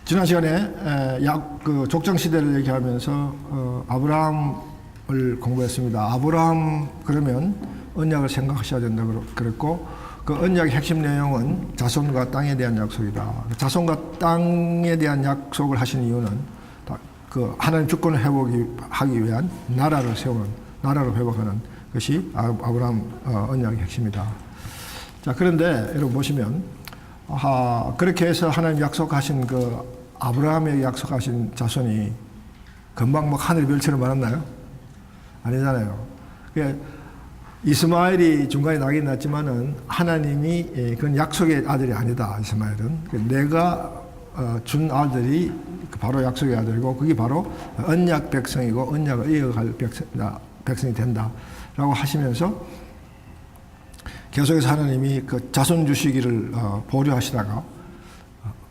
지난 시간에 족장 시대를 얘기하면서 아브라함을 공부했습니다. 아브라함 그러면 언약을 생각하셔야 된다고 그랬고, 그 언약의 핵심 내용은 자손과 땅에 대한 약속이다. 자손과 땅에 대한 약속을 하신 이유는 그 하나님 주권을 회복하기 위한 나라를 세우는, 나라를 회복하는 것이 아브라함 언약의 핵심이다. 자, 그런데 여러분 보시면 그렇게 해서 하나님 약속하신 그 아브라함에게 약속하신 자손이 금방 막 하늘 별처럼 많았나요? 아니잖아요. 이스마엘이 중간에 나긴 났지만은 하나님이 그건 약속의 아들이 아니다. 이스마엘은 내가 준 아들이 바로 약속의 아들이고 그게 바로 언약 백성이고 언약을 이어갈 백성이 된다라고 하시면서 계속해서 하나님이 그 자손 주시기를 보류하시다가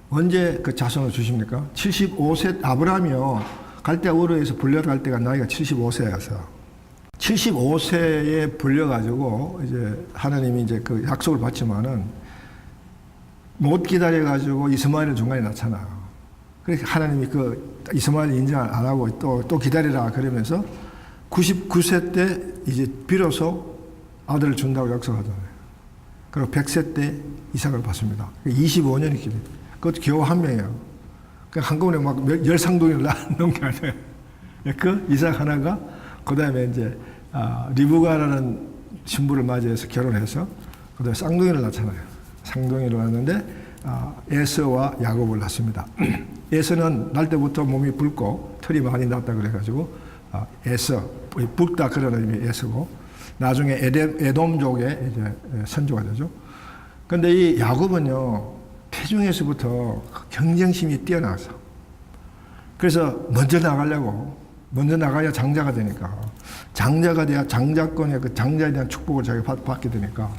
언제 그 자손을 주십니까? 75세 아브라함이요. 갈대 우르에서 불려갈 때가 나이가 75세였어요. 75세에 불려가지고 이제 하나님이 이제 그 약속을 받지만은 못 기다려가지고 이스마엘을 중간에 낳잖아요. 그래서 하나님이 그 이스마엘 인정 안 하고 또 기다리라 그러면서 99세 때 이제 비로소 아들을 준다고 약속하잖아요. 그리고 100세 때 이삭을 받습니다. 25년이 길입니다. 그것도 겨우 한 명이에요. 한꺼번에 막 열상동이를 낳는 게 아니에요. 그 이삭 하나가 그 다음에 이제 리브가라는 신부를 맞이해서 결혼해서 그 다음에 쌍둥이를 낳잖아요. 쌍둥이를 낳았는데 에서와 야곱을 낳습니다. 에서는 날 때부터 몸이 붉고 털이 많이 났다 그래가지고 에서, 붉다 그런 의미 에서고 나중에 에돔족의 이제 선조가 되죠. 근데 이 야곱은요, 태중에서부터 경쟁심이 뛰어나서 그래서 먼저 나가야 장자가 되니까 장자가 돼야 장자권의 그 장자에 대한 축복을 자기가 받게 되니까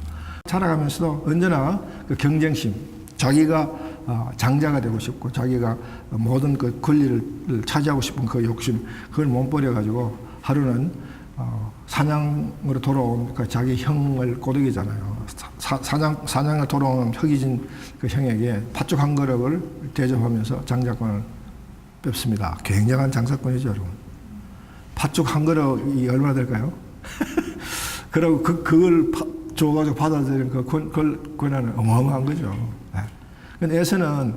자라가면서도 언제나 그 경쟁심, 자기가 장자가 되고 싶고 자기가 모든 그 권리를 차지하고 싶은 그 욕심, 그걸 몸버려 가지고 하루는 사냥으로 돌아온 그 자기 형을 꼬드기잖아요. 사냥을 돌아온 흑이진 그 형에게 팥죽 한 그릇을 대접하면서 장자권을 뺏습니다. 굉장한 장사권이죠, 여러분. 팥죽 한 그릇이 얼마나 될까요? 그리고 그걸 줘가지고 받아들이는 그 권한은 어마어마한 거죠. 근데 에서는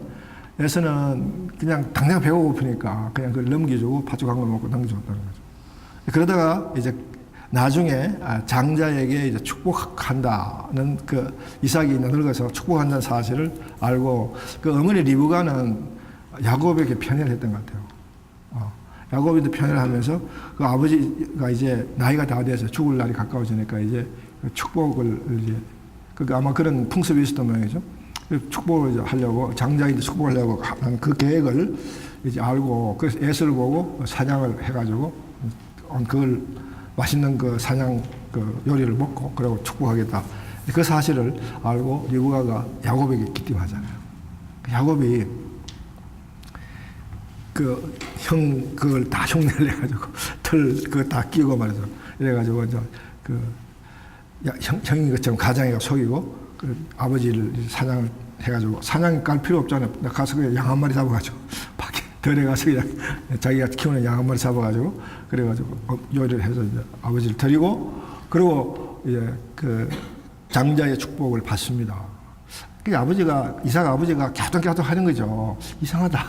그냥 당장 배가 고프니까 그냥 그걸 넘겨주고 팥죽 한 그릇 먹고 넘겨줬다는 거죠. 그러다가 이제 나중에 장자에게 이제 축복한다는 그 이삭이 늙어서 축복한다는 사실을 알고 그 어머니 리브가는 야곱에게 편애를 했던 것 같아요. 야곱이도 편애를 하면서 그 아버지가 이제 나이가 다 돼서 죽을 날이 가까워지니까 이제 축복을 이제 그 아마 그런 풍습이 있었던 모양이죠. 축복을 이제 하려고 장자에게 축복하려고 하는 그 계획을 이제 알고 그래서 에서를 보고 사냥을 해가지고 그걸 맛있는 그 사냥 그 요리를 먹고 그러고 축복하겠다. 그 사실을 알고 리브가가 야곱에게 기tim하잖아요. 야곱이 그 형 그걸 다 흉내를 내가지고 털 그거 다 끼고 말이죠. 이래가지고 이제 그 형인 것처럼 가장이가 속이고 그 아버지를 사냥을 해가지고 사냥 갈 필요 없잖아요. 가서 그냥 양 한 마리 잡아가지고 밖에 들에 가서 그냥 자기가 키우는 양 한 마리 잡아가지고 그래가지고 요리를 해서 이제 아버지를 드리고 그리고 이제 그 장자의 축복을 받습니다. 그 아버지가 이삭 아버지가 갸우뚱갸우뚱 하는 거죠. 이상하다.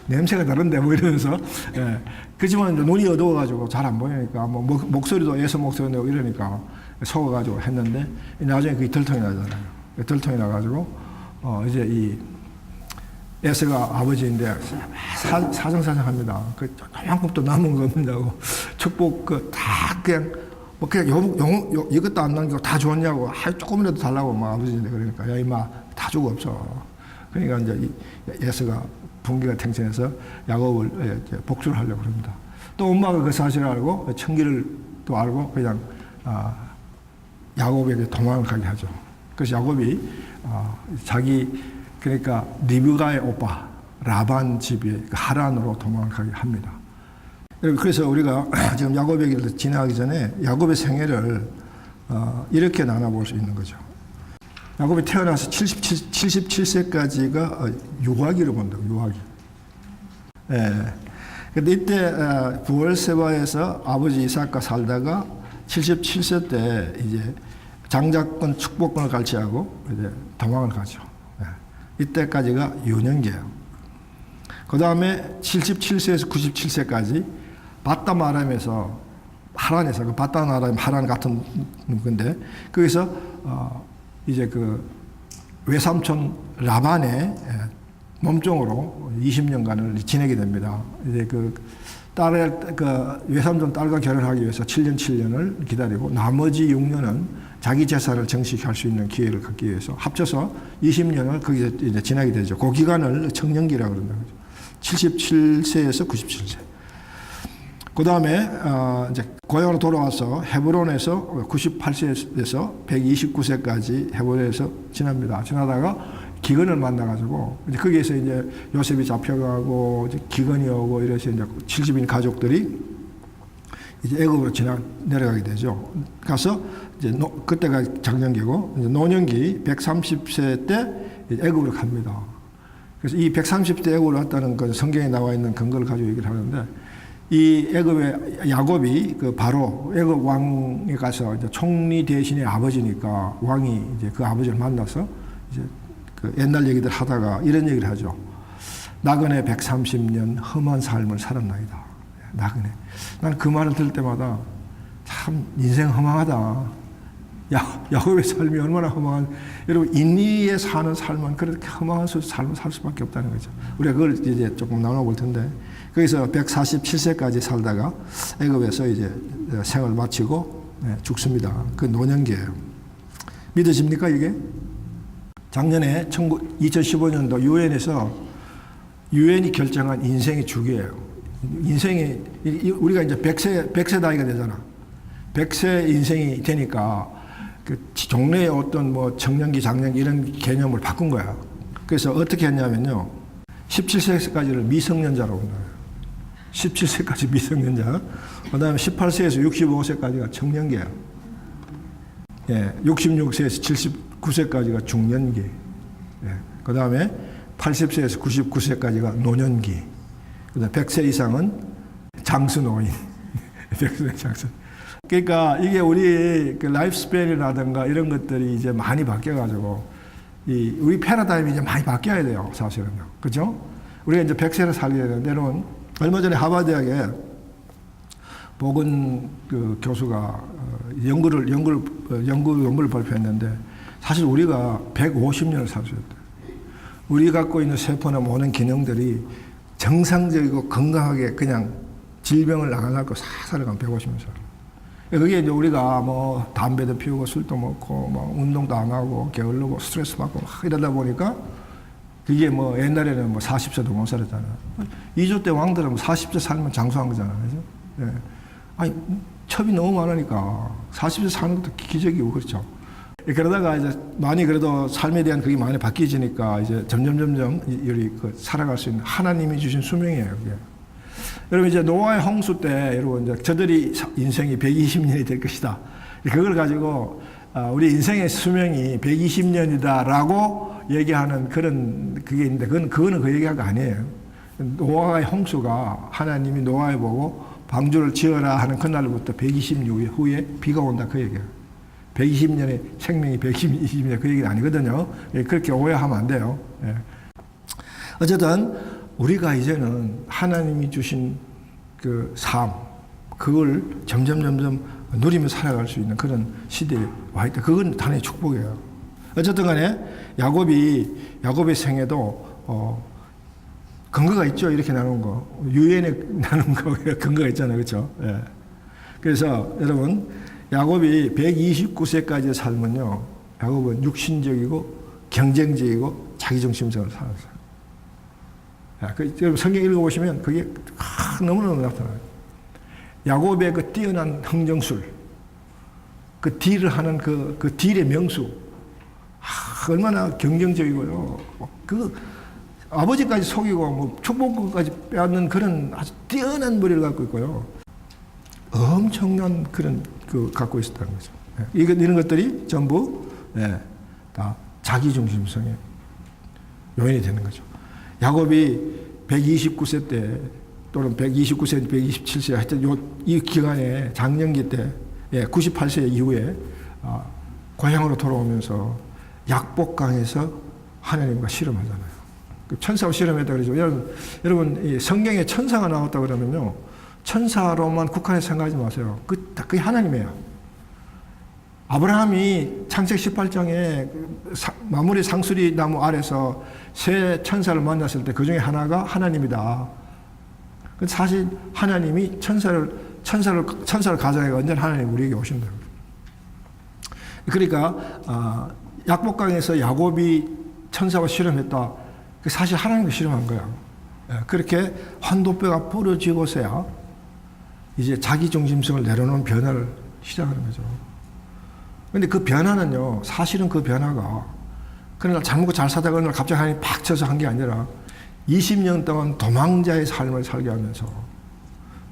냄새가 다른데 뭐 이러면서. 예. 그렇지만 눈이 어두워가지고 잘 안 보이니까 뭐 목소리도 예서 목소리 내고 이러니까 속아가지고 했는데 나중에 그게 들통이 나잖아요. 들통이 나가지고 이제 이 에서가 아버지인데 사정사정합니다. 그 요만큼도 남은 거 없냐고 축복 그 다 그냥 뭐 그냥 이것도 안 남기고 다 줬냐고 조금이라도 달라고 막 아버지인데 그러니까 야 이마 다 주고 없어. 그러니까 이제 에서가 분기가 탱천해서 야곱을 복수를 하려고 합니다. 또 엄마가 그 사실을 알고 청기를 또 알고 그냥 야곱에게 도망을 가게 하죠. 그래서 야곱이 자기 그러니까 리브가의 오빠 라반 집에 하란으로 도망을 가게 합니다. 그래서 우리가 지금 야곱 얘기를 진행하기 전에 야곱의 생애를 이렇게 나눠볼 수 있는 거죠. 야곱이 태어나서 77세까지가 유아기로 본다고, 유아기. 예. 근데 이때 부엘세바에서 아버지 이삭과 살다가 77세 때 이제 장자권 축복권을 갈취하고 이제 도망을 가죠. 예. 이때까지가 유년기예요. 그 다음에 77세에서 97세까지 바담 아람에서 하란에서, 그 바담 아람 하란 같은 건데, 거기서 이제 그 외삼촌 라반의 몸종으로 20년간을 지내게 됩니다. 이제 그 외삼촌 딸과 결혼하기 위해서 7년을 기다리고 나머지 6년은 자기 재산을 정식할 수 있는 기회를 갖기 위해서 합쳐서 20년을 거기서 이제 지나게 되죠. 그 기간을 청년기라고 그런다. 77세에서 97세. 그 다음에 이제 고향으로 돌아와서 헤브론에서 98세에서 129세까지 헤브론에서 지납니다. 지나다가 기근을 만나가지고 이제 거기에서 이제 요셉이 잡혀가고 이제 기근이 오고 이래서 이제 70인 가족들이 이제 애굽으로 내려가게 되죠. 가서 이제 그때가 장년기고 이제 노년기 130세 때 애굽으로 갑니다. 그래서 이 130대 애굽으로 왔다는 그 성경에 나와 있는 근거를 가지고 얘기를 하는데, 이 애굽의 야곱이 그 바로 애굽 왕에 가서 이제 총리 대신의 아버지니까 왕이 이제 그 아버지를 만나서 이제 그 옛날 얘기들 하다가 이런 얘기를 하죠. 나그네 130년 험한 삶을 살았나이다. 나그네. 난 그 말을 들을 때마다 참 인생 허망하다. 야곱의 삶이 얼마나 허망한, 여러분 인리에 사는 삶은 그렇게 허망한 삶을 살 수밖에 없다는 거죠. 우리가 그걸 이제 조금 나눠볼 텐데, 거기서 147세까지 살다가 애굽에서 이제 생을 마치고 죽습니다. 그 노년기예요. 믿으십니까 이게? 작년에 2015년도 유엔이 결정한 인생의 주기예요. 인생이 우리가 이제 100세 나이가 되잖아. 100세 인생이 되니까 그 종래의 어떤 뭐 청년기, 장년기 이런 개념을 바꾼 거야. 그래서 어떻게 했냐면요. 17세까지를 미성년자라고 한다. 17세까지 미성년자. 그 다음에 18세에서 65세까지가 청년기예요. 예, 66세에서 79세까지가 중년기. 예, 그 다음에 80세에서 99세까지가 노년기. 그 다음에 100세 이상은 장수노인. 100세 장수. 그러니까 이게 우리 그 라이프 스팬이라든가 이런 것들이 이제 많이 바뀌어가지고 우리 패러다임이 이제 많이 바뀌어야 돼요, 사실은. 그죠? 우리가 이제 100세를 살게 되는데, 여러분, 얼마 전에 하버드대학에 보건 그 교수가 연구를 발표했는데, 사실 우리가 150년을 살 수 있다. 우리 갖고 있는 세포나 모든 기능들이 정상적이고 건강하게 그냥 질병을 안 앓고 살아가면 150년 살아. 그게 이제 우리가 뭐 담배도 피우고 술도 먹고 뭐 운동도 안 하고 게으르고 스트레스 받고 막 이러다 보니까 그게 뭐 옛날에는 뭐 40세도 못 살았잖아. 2조 때 왕들은 뭐 40세 살면 장수한 거잖아. 그죠? 예. 아니, 첩이 너무 많으니까 40세 사는 것도 기적이고 그렇죠. 그러다가 이제 많이 그래도 삶에 대한 그게 많이 바뀌어지니까 이제 점점 우리 그 살아갈 수 있는 하나님이 주신 수명이에요. 그게. 여러분 이제 노아의 홍수 때 여러분 이제 저들이 인생이 120년이 될 것이다. 그걸 가지고 우리 인생의 수명이 120년이다라고 얘기하는 그런 그게 있는데 그거는 그 얘기가 아니에요. 노아의 홍수가 하나님이 노아에 보고 방주를 지어라 하는 그날부터 120년 후에 비가 온다 그 얘기예요. 120년의 생명이 120년 그 얘기는 아니거든요. 그렇게 오해하면 안 돼요. 어쨌든 우리가 이제는 하나님이 주신 그 삶, 그걸 점점 누리며 살아갈 수 있는 그런 시대에 와 있다. 그건 하나의 축복이에요. 어쨌든 간에 야곱의 생애도 근거가 있죠. 이렇게 나눈 거. 유엔에 나눈 거 근거가 있잖아요. 그렇죠? 예. 그래서 여러분 야곱이 129세까지의 삶은요. 야곱은 육신적이고 경쟁적이고 자기중심적으로 살았어요. 여러분 성경 읽어보시면 그게 너무너무 나타나요. 야곱의 그 뛰어난 흥정술, 그 딜을 하는 그 딜의 명수, 얼마나 경쟁적이고요. 그 아버지까지 속이고 뭐 축복까지 빼앗는 그런 아주 뛰어난 머리를 갖고 있고요. 엄청난 그런 그 갖고 있었다는 거죠. 이런 것들이 전부 다 자기중심성의 요인이 되는 거죠. 야곱이 129세 때 또는 129세, 127세 하여튼 이 기간에 장년기 때 98세 이후에 고향으로 돌아오면서 약복강에서 하나님과 씨름하잖아요. 천사와 씨름했다 그러죠. 여러분 이 성경에 천사가 나왔다 그러면요, 천사로만 국한해서 생각하지 마세요. 그게 하나님이에요. 아브라함이 창세기 18장에 마무리 상수리 나무 아래서 세 천사를 만났을 때 그 중에 하나가 하나님이다. 사실 하나님이 천사를 가정해 언제나 하나님 우리에게 오신다. 그러니까 약복강에서 야곱이 천사와 씨름했다. 사실 하나님과 씨름한 거야. 그렇게 환도뼈가 부러지고서야 이제 자기 중심성을 내려놓은 변화를 시작하는 거죠. 근데 그 변화는요, 사실은 그 변화가 그날 잘 먹고 잘 사다가 어느 날 갑자기 하나님이 팍 쳐서 한 게 아니라 20년 동안 도망자의 삶을 살게 하면서,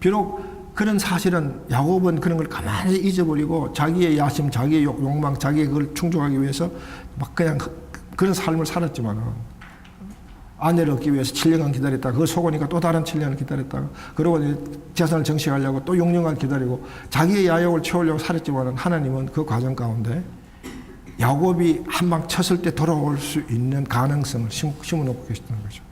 비록 그런 사실은 야곱은 그런 걸 가만히 잊어버리고 자기의 야심, 자기의 욕망, 자기의 그걸 충족하기 위해서 막 그냥 그런 삶을 살았지만은, 아내를 얻기 위해서 7년간 기다렸다가 그걸 속으니까 또 다른 7년을 기다렸다가, 그러고 재산을 정식하려고 또 6년간 기다리고 자기의 야욕을 채우려고 살았지만 하나님은 그 과정 가운데 야곱이 한 방 쳤을 때 돌아올 수 있는 가능성을 심어놓고 계시다는 거죠.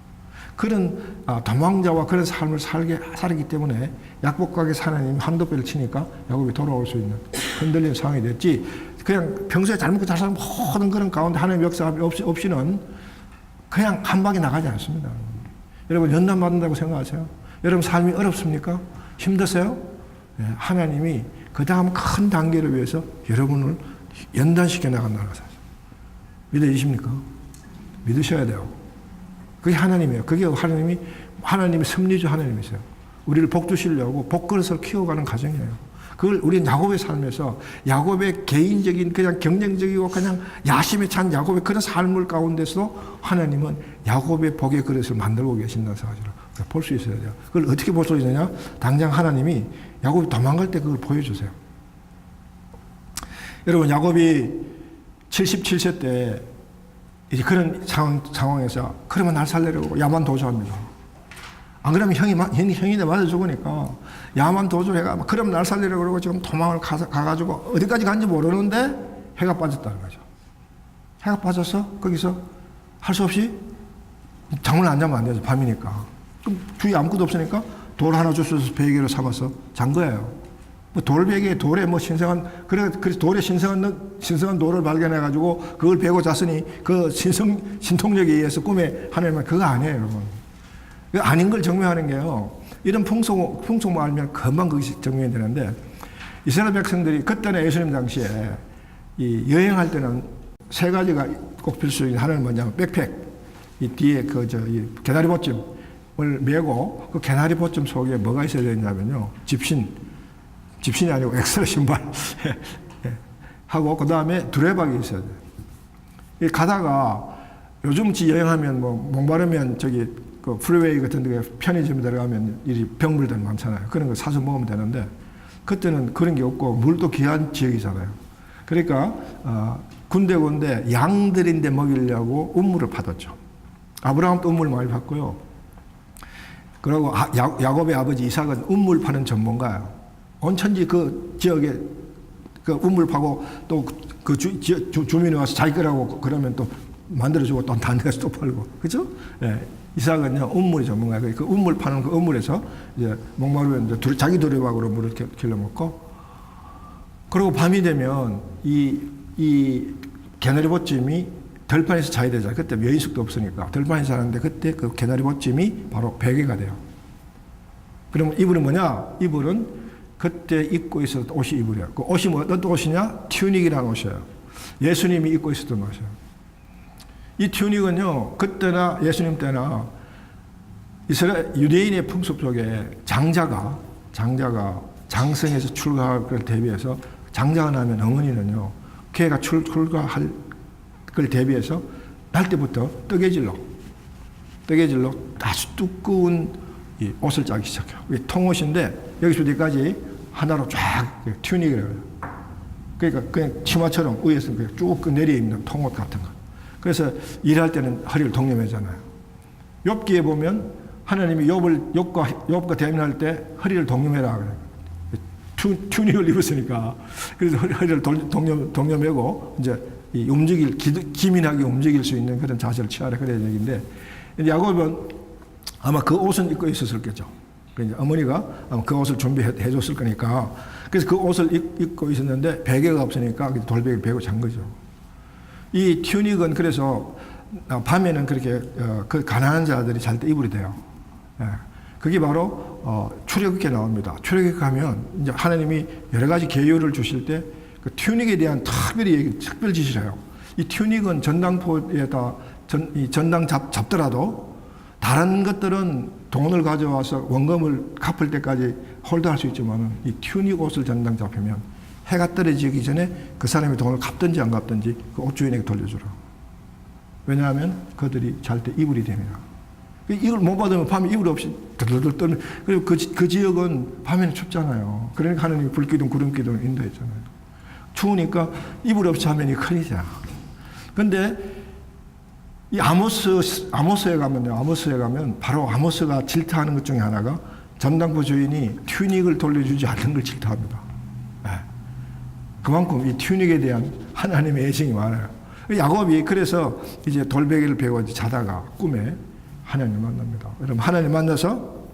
그런 도망자와 그런 삶을 살기 때문에 약복강에서 하나님이 한도뼈를 치니까 야곱이 돌아올 수 있는 흔들리는 상황이 됐지, 그냥 평소에 잘 먹고 잘 사는 모든 그런 가운데 하나님의 역사 없이는 그냥 한 방에 나가지 않습니다. 여러분 연단 받는다고 생각하세요? 여러분 삶이 어렵습니까? 힘드세요? 하나님이 그 다음 큰 단계를 위해서 여러분을 연단시켜 나간다는 것을 믿으십니까? 믿으셔야 돼요. 그게 하나님이에요. 그게 하나님이 섭리주 하나님이세요. 우리를 복 주시려고 복그릇을 키워가는 과정이에요. 그걸 우리 야곱의 삶에서 야곱의 개인적인 그냥 경쟁적이고 그냥 야심에 찬 야곱의 그런 삶을 가운데서 하나님은 야곱의 복의 그릇을 만들고 계신다는 사실을 볼 수 있어야 돼요. 그걸 어떻게 볼 수 있느냐? 당장 하나님이 야곱이 도망갈 때 그걸 보여주세요. 여러분 형이 77세 때 이제 그런 상황에서 그러면 날 살려고 야만 도주합니다. 안 그러면 형이 내 맞아 죽으니까 야만 도주해가 그럼 날 살리려고 그러고 지금 도망을 가가지고 어디까지 간지 모르는데 해가 빠졌다는 거죠. 해가 빠져서 거기서 할 수 없이 잠을 안 자면 안 되죠. 밤이니까. 그럼 주위에 아무것도 없으니까 돌 하나 주셔서 베개로 삼아서 잔 거예요. 뭐 돌베개에 돌에 뭐 신성한 그래서 돌에 신성한 돌을 발견해가지고 그걸 베고 잤으니 그 신통력에 의해서 꿈에 하나님은 그거 아니에요, 여러분. 아닌 걸 증명하는 게요. 이런 풍속만 알면 금방 그것이 증명이 되는데, 이스라엘 백성들이 그때는 예수님 당시에 이 여행할 때는 세 가지가 꼭 필수적인, 하나는 뭐냐면 백팩, 이 뒤에 이 개다리 보찜을 메고 그 개다리 보찜 속에 뭐가 있어야 되냐면요, 집신이 아니고 엑스트라 신발 하고 그 다음에 두레박이 있어야 돼요. 가다가 요즘 여행하면 뭐 목마르면 그 프리웨이 같은 데 편의점 들어가면 이 병물들 많잖아요. 그런 거 사서 먹으면 되는데 그때는 그런 게 없고 물도 귀한 지역이잖아요. 그러니까 군데 양들인데 먹이려고 우물을 파뒀죠. 아브라함도 우물을 많이 팠고요. 그리고 야곱의 아버지 이삭은 우물 파는 전문가예요. 온천지 그 지역에 그 우물 파고 또 그 주민이 와서 자기 거라고 그러면 또 만들어주고 또 다른 데서 또 팔고, 그죠? 예. 이삭은요, 우물이 전문가예요. 그 우물 파는 그 우물에서 이제 목마르면 이제 자기 두레박으로 물을 길러 먹고, 그리고 밤이 되면 이 개나리 보찜이 들판에서 자야 되잖아요. 그때 여인숙도 없으니까 들판에서 자는데 그때 그 개나리 보찜이 바로 베개가 돼요. 그러면 이불은 뭐냐? 이불은 그때 입고 있었던 옷이 이불이에요. 그 옷이 어떤 옷이냐? 튜닉이라는 옷이에요. 예수님이 입고 있었던 옷이에요. 이 튜닉은요, 그때나 예수님 때나 이스라엘 유대인의 풍습 속에 장자가 장성에서 출가할 걸 대비해서, 장자가 나면 어머니는요, 걔가 출가할 걸 대비해서 날 때부터 뜨개질로 아주 두꺼운 이 옷을 짜기 시작해요. 이게 통옷인데 여기서 어디까지 하나로 쫙 튜닉이라고 해요. 그러니까 그냥 치마처럼 위에서 그냥 쭉 내려 입는 통옷 같은 거. 그래서 일할 때는 허리를 동여매잖아요. 욥기에 보면 하나님이 욥과 대면할 때 허리를 동여매라 그래요. 튜닉을 입었으니까. 그래서 허리를 동여매고 이제 기민하게 움직일 수 있는 그런 자세를 취하라 그런 얘기인데, 야곱은 아마 그 옷은 입고 있었을 거죠. 그러니까 어머니가 아마 그 옷을 준비해 줬을 거니까. 그래서 그 옷을 입고 있었는데 베개가 없으니까 돌베개를 베고 잔 거죠. 이 튜닉은 그래서 밤에는 그렇게 그 가난한 자들이 잘 때 입으리 돼요. 예. 그게 바로 출애굽기에 나옵니다. 출애굽기 가면 이제 하나님이 여러 가지 계율을 주실 때 그 튜닉에 대한 특별 지시를 해요. 이 튜닉은 전당포에다 전당 잡더라도 다른 것들은 돈을 가져와서 원금을 갚을 때까지 홀드할 수 있지만 이 튜닉 옷을 전당 잡히면 해가 떨어지기 전에 그 사람이 돈을 갚든지 안 갚든지 그 옷 주인에게 돌려주라. 왜냐하면 그들이 잘 때 이불이 됩니다. 이걸 못 받으면 밤에 이불 없이 들들들 떠는. 그리고 그 지역은 밤에는 춥잖아요. 그러니까 하나님이 불기둥 구름기둥을 인도했잖아요. 추우니까 이불 없이 하면 큰일이죠. 근데 이 아모스에 가면 바로 아모스가 질타하는 것 중에 하나가 전당포 주인이 튜닉을 돌려주지 않는 걸 질타합니다. 네. 그만큼 이 튜닉에 대한 하나님의 애정이 많아요. 야곱이 그래서 이제 돌베개를 베고 자다가 꿈에 하나님을 만납니다. 여러분, 하나님 만나서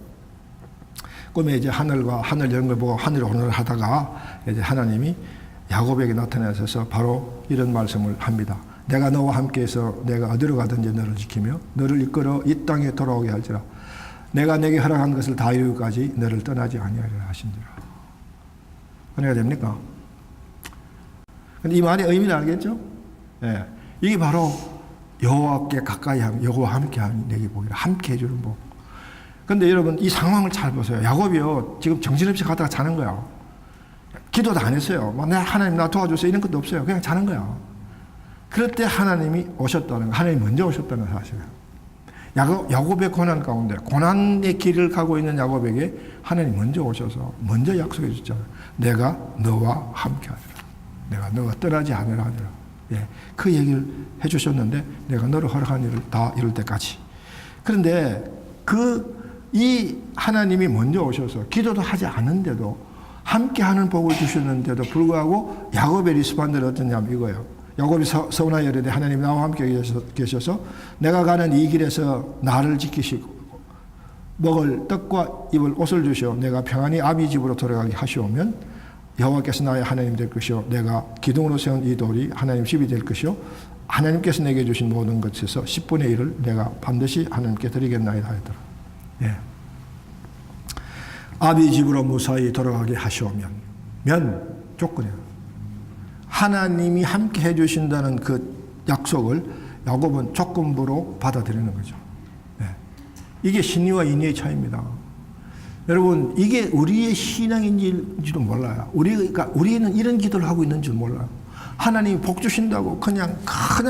꿈에 이제 하늘 이런 걸 보고 하늘을 오늘하다가 이제 하나님이 야곱에게 나타나셔서 바로 이런 말씀을 합니다. 내가 너와 함께해서 내가 어디로 가든지 너를 지키며 너를 이끌어 이 땅에 돌아오게 할지라. 내가 내게 허락한 것을 다 이루기까지 너를 떠나지 아니하리라 하신지라. 은혜가 됩니까? 근데 이 말의 의미를 알겠죠? 예. 이게 바로 여호와께 가까이 하면 여호와 함께 하면 내게 복이라. 함께 해주는 복. 근데 여러분 이 상황을 잘 보세요. 야곱이요 지금 정신없이 가다가 자는 거야. 기도도 안 했어요. 하나님 나 도와주세요 이런 것도 없어요. 그냥 자는 거야. 그럴 때 하나님이 오셨다는 거, 하나님이 먼저 오셨다는 사실이에요. 야곱의 고난 가운데 고난의 길을 가고 있는 야곱에게 하나님이 먼저 오셔서 먼저 약속해 주셨잖아요. 내가 너와 함께 하리라. 내가 너와 떠나지 않으라 하리라. 예, 그 얘기를 해주셨는데 내가 너를 허락한 일을 다 이룰 때까지. 그런데 이 하나님이 먼저 오셔서 기도도 하지 않은데도 함께하는 복을 주셨는데도 불구하고 야곱의 리스판들은 어떠냐면 이거예요. 야곱이 서운하여 이르되 하나님 나와 함께 계셔서 내가 가는 이 길에서 나를 지키시고 먹을 떡과 입을 옷을 주시오 내가 평안히 아비 집으로 돌아가게 하시오면 여호와께서 나의 하나님 될 것이요 내가 기둥으로 세운 이 돌이 하나님 집이 될 것이요 하나님께서 내게 주신 모든 것에서 10분의 1을 내가 반드시 하나님께 드리겠나이다 하였더라. 예. 아비 집으로 무사히 돌아가게 하시오면 조건이에요. 하나님이 함께 해주신다는 그 약속을 야곱은 조건부로 받아들이는 거죠. 네. 이게 신의와 인의의 차이입니다. 여러분 이게 우리의 신앙인지도 몰라요. 우리는 이런 기도를 하고 있는 줄 몰라요. 하나님이 복 주신다고 그냥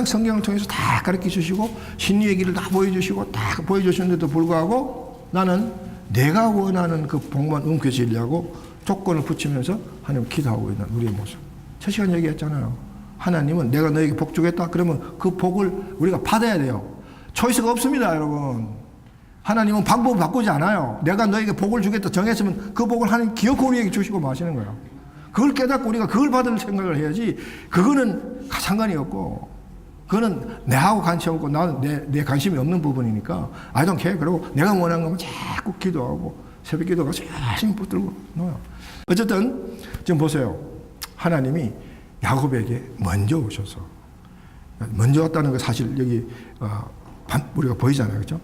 성경을 통해서 다 가르쳐 주시고 신의의 길을 다 보여주시고 다 보여주셨는데도 불구하고 나는 내가 원하는 그 복만 움켜쥐려고 조건을 붙이면서 하나님 기도하고 있는 우리의 모습. 첫 시간 얘기했잖아요. 하나님은 내가 너에게 복 주겠다. 그러면 그 복을 우리가 받아야 돼요. 초이스가 없습니다, 여러분. 하나님은 방법을 바꾸지 않아요. 내가 너에게 복을 주겠다 정했으면 그 복을 하나님 기어코 우리에게 주시고 마시는 거예요. 그걸 깨닫고 우리가 그걸 받을 생각을 해야지. 그거는 상관이 없고 그거는 내하고 관심 없고 나는 내 관심이 없는 부분이니까 I don't care. 그리고 내가 원하는 거면 자꾸 기도하고 새벽 기도 가서 열심히 붙들고 놓아요. 어쨌든 지금 보세요. 하나님이 야곱에게 먼저 오셔서 먼저 왔다는 거 사실 여기 우리가 보이잖아요. 그렇죠?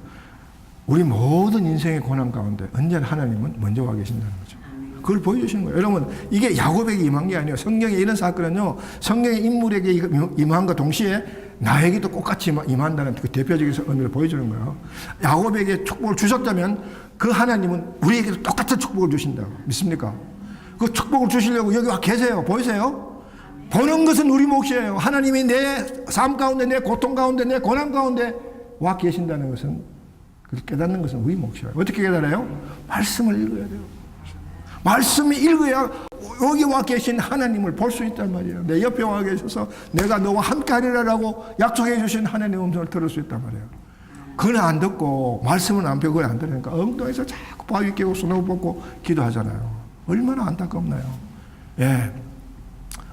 우리 모든 인생의 고난 가운데 언제나 하나님은 먼저 와 계신다는 거죠. 그걸 보여주시는 거예요. 여러분 이게 야곱에게 임한 게 아니에요. 성경에 이런 사건은요. 성경의 인물에게 임한과 동시에 나에게도 똑같이 임한다는 그 대표적인 의미를 보여주는 거예요. 야곱에게 축복을 주셨다면 그 하나님은 우리에게도 똑같은 축복을 주신다고 믿습니까? 그 축복을 주시려고 여기 와 계세요. 보이세요? 보는 것은 우리 몫이에요. 하나님이 내 삶 가운데 내 고통 가운데 내 고난 가운데 와 계신다는 것은 깨닫는 것은 우리 몫이에요. 어떻게 깨달아요? 말씀을 읽어야 돼요. 말씀이 읽어야 여기 와 계신 하나님을 볼 수 있단 말이에요. 내 옆에 와 계셔서 내가 너와 함께 하리라라고 약속해 주신 하나님의 음성을 들을 수 있단 말이에요. 그건 안 듣고 말씀은 안 배우고 안 들으니까 엉덩이에서 자꾸 바위 깨고 수놓 뽑고 기도하잖아요. 얼마나 안타깝나요? 예.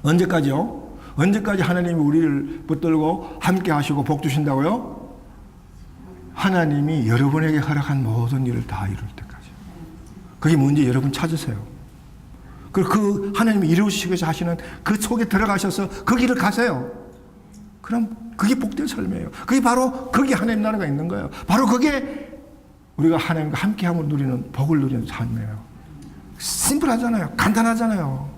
언제까지요? 언제까지 하나님이 우리를 붙들고 함께 하시고 복 주신다고요? 하나님이 여러분에게 허락한 모든 일을 다 이룰 때까지. 그게 뭔지 여러분 찾으세요. 그리고 그 하나님이 이루시기 위해서 하시는 그 속에 들어가셔서 그 길을 가세요. 그럼 그게 복된 삶이에요. 그게 바로 거기 하나님 나라가 있는 거예요. 바로 그게 우리가 하나님과 함께함을 누리는 복을 누리는 삶이에요. 심플하잖아요. 간단하잖아요.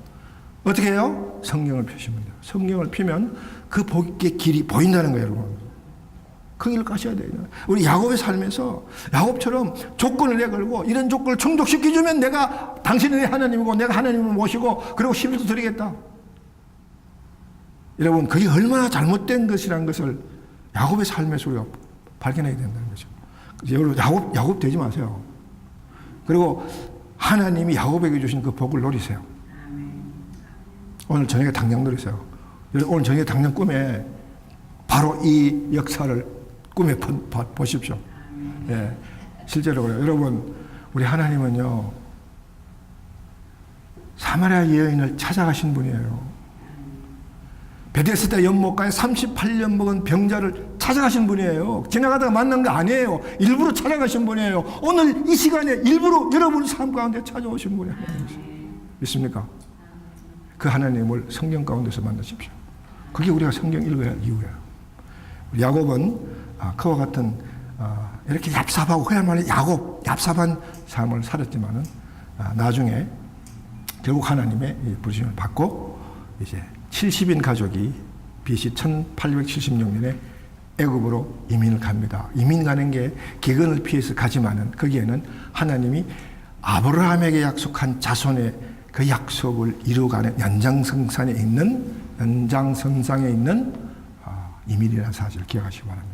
어떻게 해요? 성경을 펴십니다. 성경을 피면 그 복의 길이 보인다는 거예요, 여러분. 그 길을 가셔야 돼요. 우리 야곱의 삶에서 야곱처럼 조건을 내걸고 이런 조건을 충족시켜주면 내가 당신은 내 하나님이고 내가 하나님을 모시고 그리고 11조 드리겠다. 여러분, 그게 얼마나 잘못된 것이라는 것을 야곱의 삶에서 우리가 발견해야 된다는 거죠. 여러분, 야곱 되지 마세요. 그리고 하나님이 야곱에게 주신 그 복을 노리세요. 오늘 저녁에 당장 누리세요. 오늘 저녁에 당장 꿈에 바로 이 역사를 꿈에 보십시오. 예, 실제로 그래요. 여러분, 우리 하나님은요, 사마리아 여인을 찾아가신 분이에요. 베데스다 연못가에 38년 먹은 병자를 찾아가신 분이에요. 지나가다가 만난 거 아니에요. 일부러 찾아가신 분이에요. 오늘 이 시간에 일부러 여러분 삶 가운데 찾아오신 분이 하나님이세요. 믿습니까? 그 하나님을 성경 가운데서 만나십시오. 그게 우리가 성경 읽어야 할 이유예요. 야곱은 그와 같은 이렇게 얍삽하고 그야말로 얍삽한 삶을 살았지만은 나중에 결국 하나님의 부르심을 받고 이제 70인 가족이 BC 1876년에 애굽으로 이민을 갑니다. 이민 가는 게 기근을 피해서 가지만은 거기에는 하나님이 아브라함에게 약속한 자손의 그 약속을 이루어가는 연장선상에 있는 이민이라는 사실을 기억하시기 바랍니다.